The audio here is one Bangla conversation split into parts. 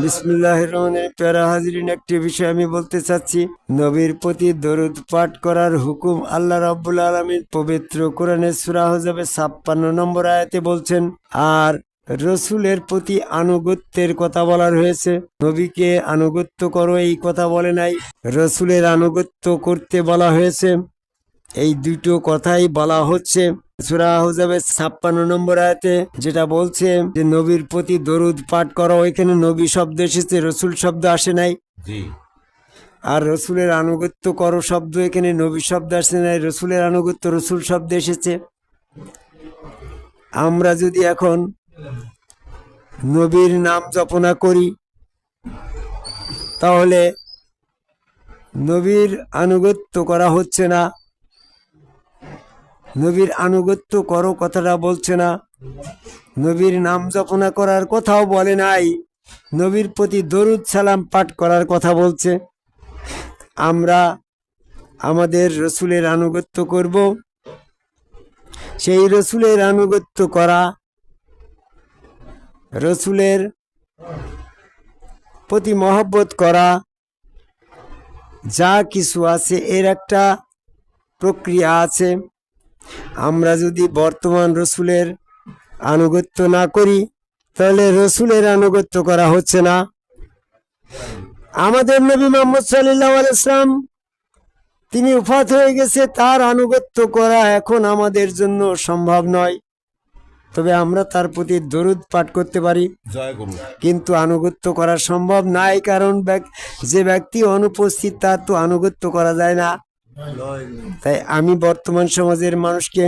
বিসমিল্লাহির রহমানির প্যারা হাজিরিন, একটি বিষয় আমি বলতে চাচ্ছি। নবীর প্রতি দরুদ পাঠ করার হুকুম আল্লাহ রাব্বুল আলামিন পবিত্র কোরআনের সূরা আহজাবের 56 নম্বর আয়াতে বলছেন। আর রসুলের প্রতি আনুগত্যের কথা বলার হয়েছে। নবীকে আনুগত্য করো এই কথা বলে নাই, রসুলের আনুগত্য করতে বলা হয়েছে। এই দুটো কথাই বলা হচ্ছে সূরা আহজাবের 56 নম্বর আয়াতে, যেটা বলছে যে নবীর প্রতি দরুদ পাঠ করো। ওইখানে নবী শব্দ এসেছে, রসুল শব্দ আসে নাই। আর রসুলের আনুগত্য করো শব্দ, এখানে নবী শব্দ আসে নাই, রসুলের আনুগত্য রসুল শব্দ এসেছে। আমরা যদি এখন নবীর নাম জপনা করি, তাহলে নবীর আনুগত্য করা হচ্ছে না। নবীর আনুগত্য করো কথাটা বলছে না, নবীর নাম জপনা করার কথাও বলে নাই, নবীর প্রতি দরুদ সালাম পাঠ করার কথা বলছে। আমরা আমাদের রসুলের আনুগত্য করব। সেই রসুলের আনুগত্য করা, রসুলের প্রতি মহব্বত করা, যা কিছু আছে এর একটা প্রক্রিয়া আছে। আমরা যদি বর্তমান রসুলের আনুগত্য না করি, তাহলে রসুলের আনুগত্য করা হচ্ছে না। আমাদের নবী মুহাম্মদ সাল্লাল্লাহু আলাইহি ওয়াসাল্লাম তিনি ওফাত হয়ে গেছে, তার আনুগত্য করা এখন আমাদের জন্য সম্ভব নয়। তবে আমরা তার প্রতি দরুদ পাঠ করতে পারি, কিন্তু আনুগত্য করা সম্ভব নাই। কারণ যে ব্যক্তি অনুপস্থিত তার তো আনুগত্য করা যায় না। তাই আমি বর্তমান সমাজের মানুষকে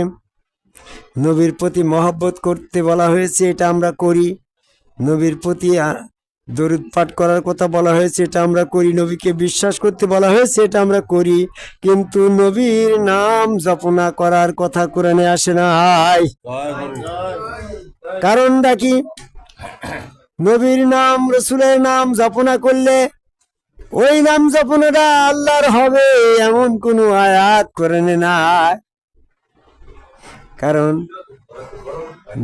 নবীর প্রতি মহব্বত করতে বলা হয়েছে, এটা আমরা করি। নবীর প্রতি দরুদ পাঠ করার কথা বলা হয়েছে, এটা আমরা করি। নবীকে বিশ্বাস করতে বলা হয়েছে, এটা আমরা করি। কিন্তু নবীর নাম জপনা করার কথা কোরআনে আসে নাই। কারণটা কি? নবীর নাম রসুলের নাম জপনা করলে ওই নাম জপনাটা আল্লাহর হবে এমন কোনো আয়াত কোরআনে নাই। কারণ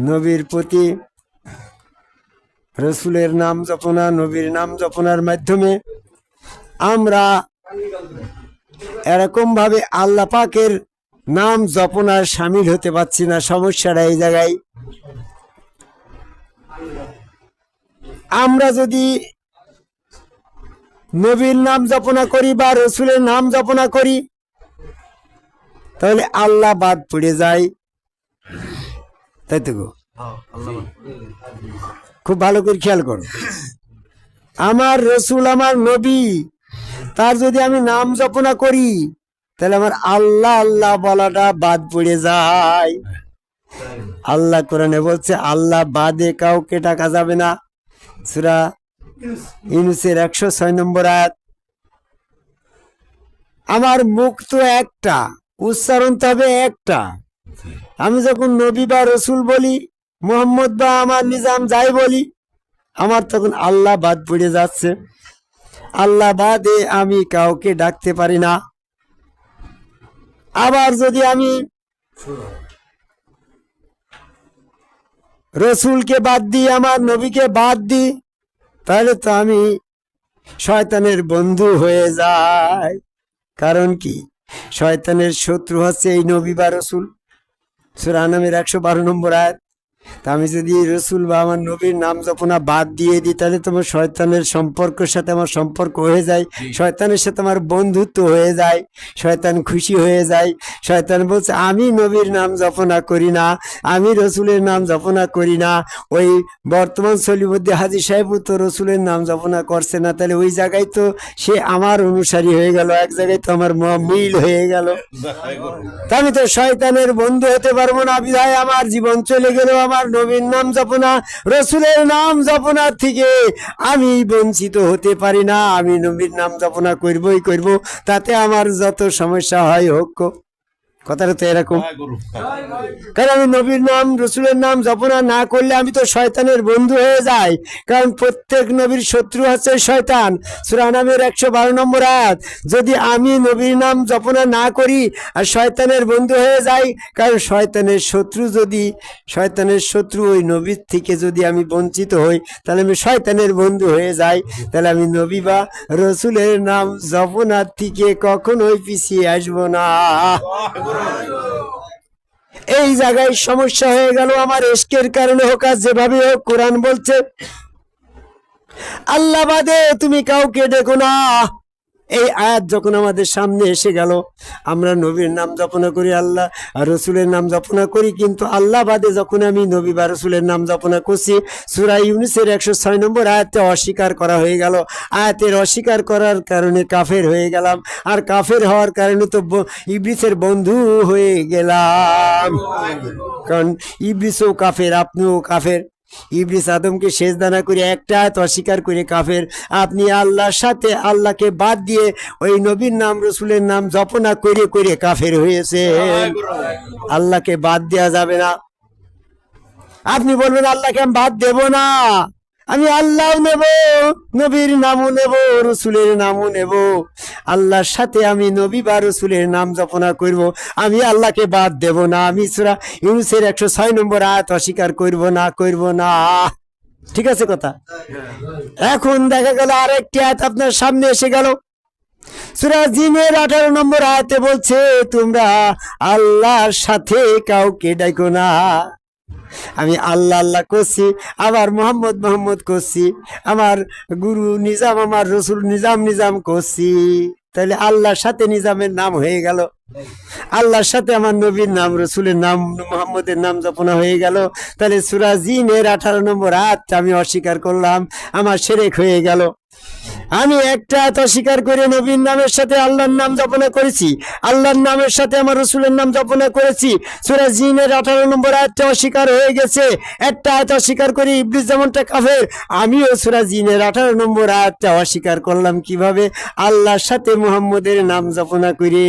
নবীর প্রতি রসুলের নাম জপনা, নবীর নাম জপনার মাধ্যমে আমরা এরকম ভাবে আল্লাহ পাকের নাম জপনার সামিল হতে পারছি না। সমস্যাটা এই জায়গায়। আমরা যদি নবীর নাম জপনা করি বা রসুলের নাম জপনা করি, তাহলে আল্লাহ বাদ পড়ে যায়। তাই তো গো, খুব ভালো করে খেয়াল করো। আমার রসুল, আমার নবী, তার যদি আমি নাম জপনা করি, তাহলে আমার আল্লাহ আল্লাহ বলাটা বাদ পড়ে যায়। আল্লাহ কোরআনে বলছে আল্লাহ বাদে কাউকে ডাকা যাবে না। সূরা ইউনূসের 106 নম্বর আয়াত। আমার মুখ তো একটা, উচ্চারণ তো হবে একটা। আমি যখন নবী বা রসুল বলি, মুহাম্মদ বা আমার নিজাম যাই বলি, আমার তখন আল্লাহ বাদ পড়ে যাচ্ছে। আল্লাহ বাদে আমি কাউকে ডাকতে পারি না। আবার যদি আমি রসুলকে বাদ দিই, আমার নবীকে বাদ দিই, তাহলে তো আমি শয়তানের বন্ধু হয়ে যাই। কারণ কি? শয়তানের শত্রু হচ্ছে এই নবী বা রসুল। সূরা আনামের 112 নম্বর আয়াত। তা আমি যদি রসুল বা আমার নবীর নাম জপনা বাদ দিয়ে দিই, তাহলে তোমার শয়তানের সম্পর্কের সাথে আমার সম্পর্ক হয়ে যায়, শয়তানের সাথে আমার বন্ধুত্ব হয়ে যায়, শয়তান খুশি হয়ে যায়। শয়তান বলছে আমি নবীর নাম জপনা করি না, আমি রসুলের নাম জপনা করি না। ওই বর্তমান সলিমুদ্দি হাজী সাহেব তো রসুলের নাম জপনা করছে না, তাহলে ওই জায়গায় তো সে আমার অনুসারী হয়ে গেল, এক জায়গায় তো আমার মিল হয়ে গেল। তা আমি তো শয়তানের বন্ধু হতে পারবো না। বিধায় আমার জীবন চলে গেল আমার নবীর নাম জপনা, রসুলের নাম জপনার থেকে আমি বঞ্চিত হতে পারি না। আমি নবীর নাম জপনা করবই করব, তাতে আমার যত সমস্যা হয় হোক। কথাটা তো এরকম। কারণ আমি নবীর নাম রসুলের নাম জপনা না করলে আমি তো শয়তানের বন্ধু হয়ে যাই। কারণ প্রত্যেক নবীর শত্রু হচ্ছে শয়তান। সূরা নামের 112 নম্বর আয়াত। যদি আমি নবীর নাম জপনা না করি আর শয়তানের বন্ধু হয়ে যাই, কারণ শয়তানের শত্রু ওই নবীর থেকে যদি আমি বঞ্চিত হই, তাহলে আমি শয়তানের বন্ধু হয়ে যাই। তাহলে আমি নবী বা রসুলের নাম জপনার থেকে কখনোই পিছিয়ে আসবো না। এই জায়গায় সমস্যা হয়ে গেল আমার ইশকের কারণে হোক আর যেভাবে হোক। কোরআন বলছে আল্লাহ বাদে তুমি কাউকে ডেকো না। এই আয়াত যখন আমাদের সামনে এসে গেল, আমরা নবীর নাম জপনা করি, আল্লাহ আর রসুলের নাম জপনা করি, কিন্তু আল্লাহ বাদে যখন আমি নবী বা রসুলের নাম জপনা করছি, সূরা ইউনূসের 106 নম্বর আয়াতে অস্বীকার করা হয়ে গেল। আয়াতের অস্বীকার করার কারণে কাফের হয়ে গেলাম, আর কাফের হওয়ার কারণে তো ইবলিসের বন্ধু হয়ে গেলাম। কারণ ইবলিসও কাফের, আপনিও কাফের। ইবলিস আদমকে সেজদা না করে একটা আয়াত অস্বীকার করে কাফের। আপনি আল্লাহর সাথে আল্লাহকে বাদ দিয়ে ওই নবীর নাম রসুলের নাম জপনা করে করে কাফের হয়েছে। আল্লাহকে বাদ দেওয়া যাবে না। আপনি বলবেন আল্লাহকে আমি বাদ দেব না, আমি আল্লাহ নেব, নবীর নামও নেব, রসুলের নামও নেব, আল্লাহর সাথে আমি নবী বা রসুলের নাম জপনা করব, আমি আল্লাহকে বাদ দেব না। আমি সূরা ইউনূসের 106 নম্বর আয়াত অস্বীকার করব না। ঠিক আছে কথা? এখন দেখা গেল আরেকটি আয়াত আপনার সামনে এসে গেল। সূরা জিনের 18 নম্বর আয়াতে বলছে তোমরা আল্লাহর সাথে কাউকে ডাকো না। আমি আল্লাহ আল্লাহ করছি, আবার মোহাম্মদ করছি, আমার গুরু নিজাম, আমার রসুল নিজাম করছি। তাহলে আল্লাহর সাথে নিজামের নাম হয়ে গেল, আল্লাহর সাথে আমার নবীর নাম রসুলের নাম মোহাম্মদের নাম জপনা হয়ে গেল। তাহলে সূরা জিনের 18 নম্বর আয়াতটা আমি অস্বীকার করলাম, আমার শিরক হয়ে গেল। আমি একটা আয়াত অস্বীকার করে নবীর নামের সাথে আল্লাহর নাম জপনা করেছি, আল্লাহর নামের সাথে আমার রসুলের নাম জপনা করেছি। সূরা জিনের 18 নম্বর আয়াতটা অস্বীকার হয়ে গেছে। একটা আয়াত অস্বীকার করে ইবলিস যেমনটা কাফের, আমিও সূরা জিনের 18 নম্বর আয়াতটা অস্বীকার করলাম। কিভাবে? আল্লাহর সাথে মুহাম্মদের নাম জপনা করে,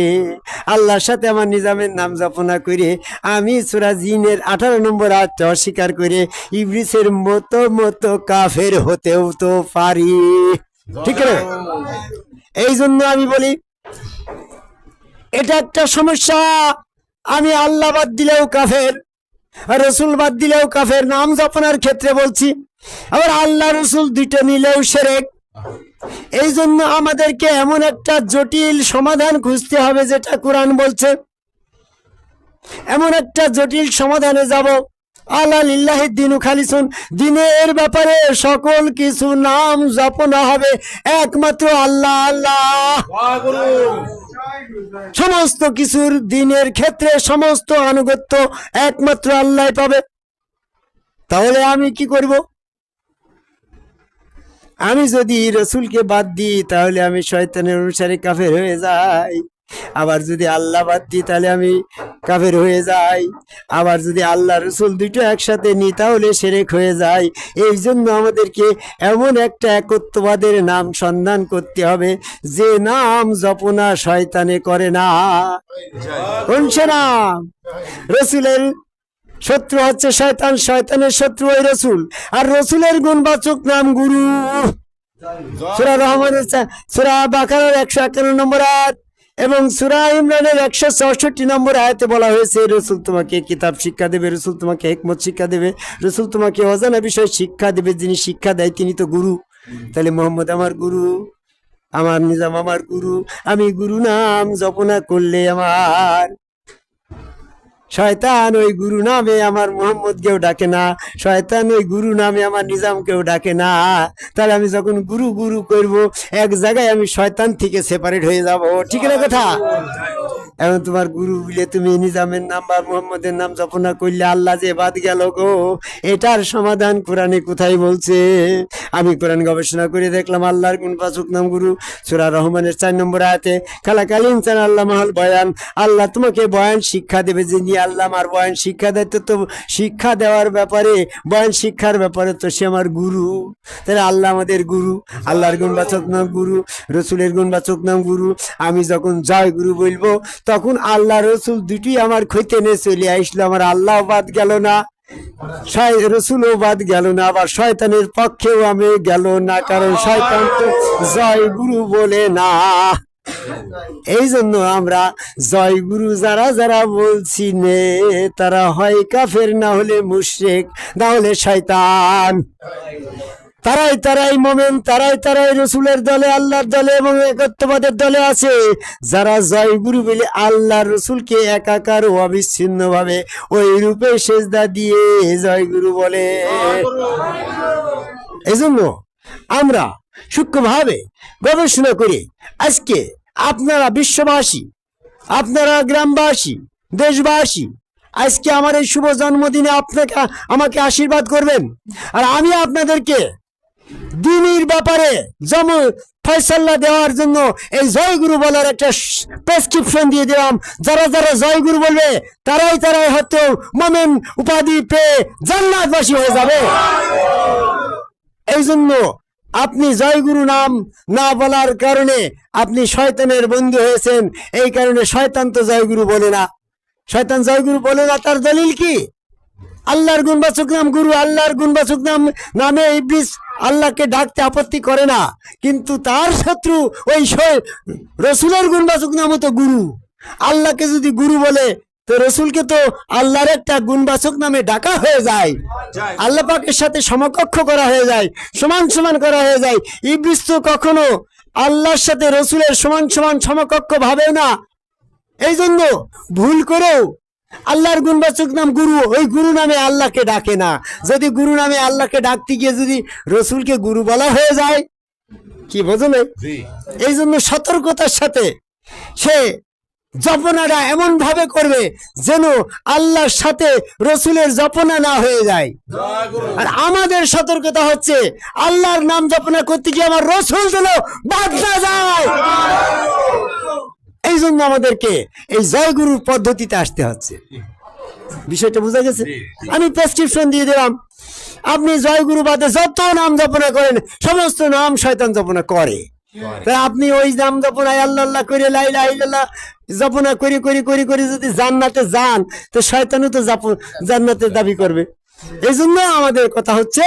আল্লাহর সাথে আমার নিজামের নাম জপনা করে আমি সূরা জিনের 18 নম্বর আয়াতটা অস্বীকার করে ইবলিসের মতো কাফের হতেও তো পারি। ঠিক না? এই জন্য আমি বলি এটা একটা সমস্যা। আমি আল্লাহ বাদ দিলেও কাফের, রসুল বাদ দিলেও কাফের, নাম জপনার ক্ষেত্রে বলছি। আবার আল্লাহ রসুল দুইটা নিলেও শিরক। এই জন্য আমাদেরকে এমন একটা জটিল সমাধান খুঁজতে হবে যেটা কোরআন বলছে। এমন একটা জটিল সমাধানে যাব। আল্লাহ লিল্লাহি দ্বীনু খালিসুন, দিনের ব্যাপারে সকল কিছু নাম জপনা হবে একমাত্র আল্লাহ। সমস্ত কিছুর দিনের ক্ষেত্রে সমস্ত আনুগত্য একমাত্র আল্লাহ পাবে। তাহলে আমি কি করব? আমি যদি রসুলকে বাদ দিই তাহলে আমি শয়তানের অনুসারে কাফের হয়ে যাই। আবার যদি আল্লাহ বাদ দিই তাহলে আমি কাফের হয়ে যাই। আবার যদি আল্লাহ রসুল দুটো একসাথে নিই তাহলে শিরক হয়ে যায়। এই জন্য আমাদেরকে এমন একটা একত্ববাদের নাম সন্ধান করতে হবে যে নাম জপনা শয়তানে করে না। কোন সে নাম? রসুলের শত্রু হচ্ছে শয়তান, শয়তানের শত্রু ওই রসুল, আর রসুলের গুণবাচক নাম গুরু। সূরা রহমানের সূরা বাকারার 151 নম্বর আয়াত এবং সূরা ইমরানের 164 নম্বর আয়াতে বলা হয়েছে রসুল তোমাকে কিতাব শিক্ষা দেবে, রসুল তোমাকে হিকমত শিক্ষা দেবে, রসুল তোমাকে অজানা বিষয় শিক্ষা দেবে। যিনি শিক্ষা দেয় তিনি তো গুরু। তাহলে মোহাম্মদ আমার গুরু, আমার নিজাম আমার গুরু। আমি গুরু নাম জপনা করলে আমার শয়তান ওই গুরু নামে আমার মোহাম্মদ কেউ ডাকে না, শয়তান ওই গুরু নামে আমার নিজাম কেউ ডাকে না। তাহলে আমি যখন গুরু গুরু করব এক জায়গায় আমি শয়তান থেকে সেপারেট হয়ে যাব। ঠিক না কথা? এখন তোমার গুরু বলে তুমি নিজামের নাম বা মোহাম্মদের নাম জপনা করলে আল্লাহ যে বাদ গেল গো, এটার সমাধান কোরআনে কোথায় বলছে? আমি কোরআন গবেষণা করে দেখলাম আল্লাহর গুণবাচক নাম গুরু। সূরা রহমানের 4 নম্বর আয়াতে খালাকাল ইনসান আল্লামাহুল বয়ান, আল্লাহ তোমাকে বয়ান শিক্ষা দেবে। যিনি আল্লাহ আমার বয়ান শিক্ষা দেয়, তো শিক্ষা দেওয়ার ব্যাপারে, বয়ান শিক্ষার ব্যাপারে তো সে আমার গুরু। তাহলে আল্লাহ আমাদের গুরু, আল্লাহর গুণবাচক নাম গুরু, রসুলের গুণবাচক নাম গুরু। আমি যখন জয় গুরু বলবো তখন আল্লাহ রসুল দুটি আমার খৈতে নিয়ে চলে আসলো। আমার আল্লাহ বাদ গেল না, রসুলও বাদ গেল না, আবার শয়তানের পক্ষেও আমি গেল না, কারণ শয়তান তো জয় গুরু বলে না। এই জন্য আমরা জয় গুরু যারা যারা বলছি নে, তারা হয় কাফের, না হলে মুশরিক, না হলে শয়তান। তারাই মোমেন, তারাই রসুলের দলে, আল্লাহর দলে এবং একত্ববাদের দলে আছে, যারা জয় গুরু বলে আল্লাহ রসুলকে একাকার ও অবিচ্ছিন্ন ভাবে ওই রূপে সেজদা দিয়ে জয় গুরু বলে। এজন্য আমরা সূক্ষ্মভাবে গবেষণা করি। আজকে আপনারা বিশ্ববাসী, আপনারা গ্রামবাসী, দেশবাসী, আজকে আমার এই শুভ জন্মদিনে আপনাকে আমাকে আশীর্বাদ করবেন, আর আমি আপনাদেরকে দিনের ব্যাপারে ফয়সালা দেওয়ার জন্য এই জয়গুরু বলার একটা প্রেসক্রিপশন দিয়ে দিলাম। যারা যারা জয়গুরু বলবে তারাই হয়তো মোমেন উপাধি পেয়ে জান্নাতবাসী হয়ে যাবে। এই জন্য আপনি জয়গুরু নাম না বলার কারণে আপনি শয়তানের বন্ধু হয়েছেন। এই কারণে শয়তান তো জয়গুরু বলে না, শয়তান জয়গুরু বলে না। তার দলিল কি? আল্লাহর গুণবাচক নাম গুরু, আল্লাহর গুণবাচক নামে ইবলিস আল্লাহকে ডাকতে আপত্তি করে না, কিন্তু তার শত্রু ওই রসুলের গুণবাচক নামও তো গুরু। আল্লাহকে যদি গুরু বলে তো রসুলকে তো আল্লাহর একটা গুণবাচক নামে ডাকা হয়ে যায়, আল্লাহ পাকের সাথে সমকক্ষ করা হয়ে যায়, সমান করা হয়ে যায়। ইবলিস তো কখনো আল্লাহর সাথে রসুলের সমান সমকক্ষ ভাবেও না। এই জন্য ভুল করেও আল্লাহর গুণবাচক নাম গুরু, ওই গুরু নামে আল্লাহকে ডাকে না। যদি গুরু নামে আল্লাহকে ডাকতে গিয়ে যদি রসুলকে গুরু বলা হয়ে যায়, কি বোঝেন? এই জন্য সতর্কতার সাথে সে জপনাটা এমন ভাবে করবে যেন আল্লাহর সাথে রসুলের জপনা না হয়ে যায়। আর আমাদের সতর্কতা হচ্ছে আল্লাহর নাম জপনা করতে গিয়ে আমার রসুল যেন বাদ না যায়। এই জন্য আমাদেরকে এই জয়গুরুর পদ্ধতিতে আসতে হচ্ছে। বিষয়টা বোঝা গেছে? আমি প্রেসক্রিপশন দিয়ে দিলাম, আপনি জয়গুরু বাদে যত নাম জপনা করেন সমস্ত নাম শয়তান জপনা করে। তাই আপনি ওই নাম জপনায় আল্লাহ করে লা ইলাহা ইল্লাল্লাহ জপনা করে যদি জান্নাতে যান, তো শয়তানও তো জান্নাতের দাবি করবে। এই জন্য আমাদের কথা হচ্ছে,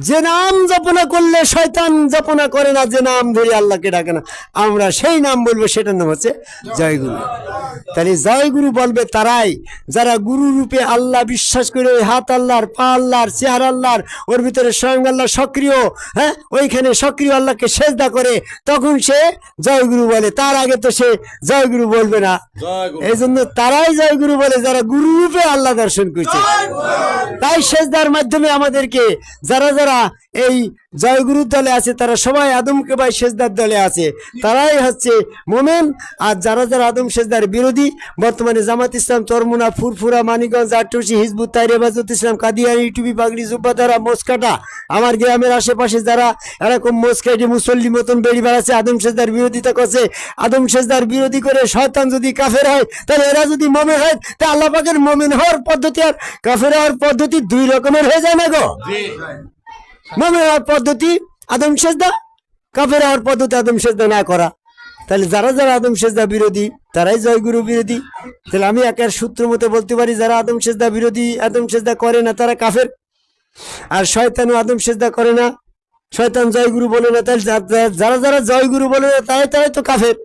যে নাম জপনা করলে শয়তান জপনা করে না, যে নাম ধরে আল্লাহকে ডাকে না, আমরা সেই নাম বলবো, সেটার নাম হচ্ছে জয়গুরু। তাহলে জয়গুরু বলবে তারাই যারা গুরু রূপে আল্লাহ বিশ্বাস করে, ওই হাত আল্লাহর, পা আল্লাহর, চেহারা আল্লাহর, ওর ভিতরে স্বয়ং আল্লাহ সক্রিয়, হ্যাঁ, ওইখানে সক্রিয় আল্লাহকে সেজদা করে, তখন সে জয়গুরু বলে। তার আগে তো সে জয়গুরু বলবে না। এই জন্য তারাই জয়গুরু বলে যারা গুরু রূপে আল্লাহ দর্শন করছে। তাই সেজদার মাধ্যমে আমাদেরকে যারা এই জয়গুরুর দলে আছে তারা সবাই আদমকে ভাই সেজদার দলে আছে, তারাই হচ্ছে মোমেন। আর যারা আদম সেজদার বিরোধী, বর্তমানে জামাত ইসলাম, চরমুনা, ফুরফুরা, মানিকগঞ্জ, আটটুসি, হিজবুত তাহরির, হেফাজত ইসলাম, কাদিয়ানী, টুপি, পাগড়ি, জুব্বাদারা, মোসকাটা, আমার গ্রামের আশেপাশে যারা এরকম মোসকাটি মুসল্লি মতন বেড়ি বেড়াচ্ছে, আদম সেজদার বিরোধিতা করছে, আদম সেজদার বিরোধী করে শয়তান যদি কাফের হয়, তাহলে এরা যদি মোমেন হয়, তা আল্লাহ পাকের মোমেন হওয়ার পদ্ধতি আর কাফের হওয়ার পদ্ধতি দুই রকমের হয়ে যায় না গো। মোমেন হওয়ার পদ্ধতি আদম সেজদা, কাফের হওয়ার পদ্ধতি আদম সেজদা না করা। তাহলে যারা আদম সেজদা বিরোধী তারাই জয়গুরু বিরোধী। তাহলে আমি একের সূত্র মতে বলতে পারি, যারা আদম সেজদা বিরোধী, আদম সেজদা করে না, তারা কাফের। আর শয়তানও আদম সেজদা করে না, শয়তান জয়গুরু বলে না, তাহলে যারা জয়গুরু বলে না তারাই তো কাফের।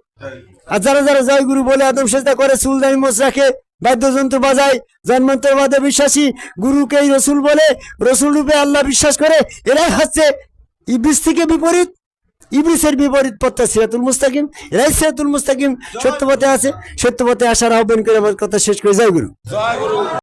আর যারা জয়গুরু বলে আদম সেজদা করে, চুলদানি মোচ রাখে, বাদ্যযন্ত্র বাজায়, জন্মান্তরবাদে বিশ্বাসী, গুরুকেই রসুল বলে, রসুল রূপে আল্লাহ বিশ্বাস করে, এরাই হচ্ছে ইবলিস থেকে বিপরীত, ইবলিসের বিপরীত পথটা সিরাতুল মুস্তাকিম। এরাই সিরাতুল মুস্তাকিম, সত্যপথে আছে। সত্যপথে আসার আহ্বান করে আমার কথা শেষ করে জয়গুরু।